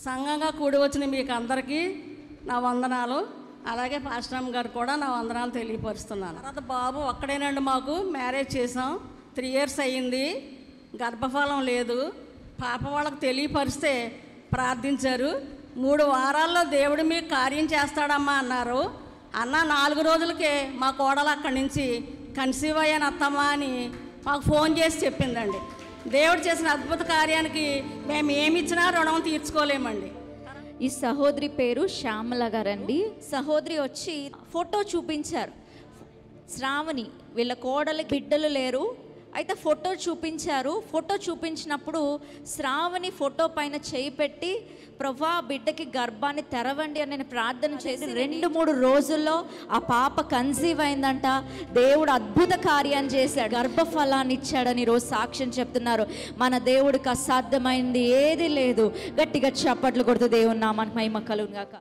సంఘంగా కూడి వచ్చిన మీకు అందరికీ నా వందనాలు. అలాగే పాస్టమ్ గారు కూడా నా వందనాలు తెలియపరుస్తున్నాను. తర్వాత బాబు ఒక్కడేనండి, మాకు మ్యారేజ్ చేసాం, 3 years అయ్యింది, గర్భఫలం లేదు. పాప వాళ్ళకి తెలియపరిస్తే ప్రార్థించారు. 3 వారాల్లో దేవుడు మీకు కార్యం చేస్తాడమ్మా అన్నారు. అన్న 4 రోజులకే మా కోడలు అక్కడి నుంచి కన్సీవ్ అయ్యాను అత్తమ్మ అని మాకు ఫోన్ చేసి చెప్పిందండి. దేవుడు చేసిన అద్భుత కార్యానికి మేము ఏమి ఇచ్చినా రుణం తీర్చుకోలేమండి. ఈ సహోదరి పేరు శ్యామల గారండి. సహోదరి వచ్చి ఫోటో చూపించారు. శ్రావణి వీళ్ళ కోడలికి బిడ్డలు లేరు, అయితే ఫోటో చూపించారు. ఫోటో చూపించినప్పుడు శ్రావణి ఫోటో పైన చేయి పెట్టి, ప్రభా బిడ్డకి గర్భాన్ని తెరవండి అని నేను ప్రార్థన చేసి 2-3 రోజుల్లో ఆ పాప కన్సీవ్ అయిందంట. దేవుడు అద్భుత కార్యాన్ని చేశాడు, గర్భఫలాన్ని ఇచ్చాడని ఈరోజు సాక్ష్యం చెప్తున్నారు. మన దేవుడికి అసాధ్యమైంది ఏది లేదు. గట్టిగా చప్పట్లు కొడుతూ దేవుని నామానికి మహిమ కలుగును గాక.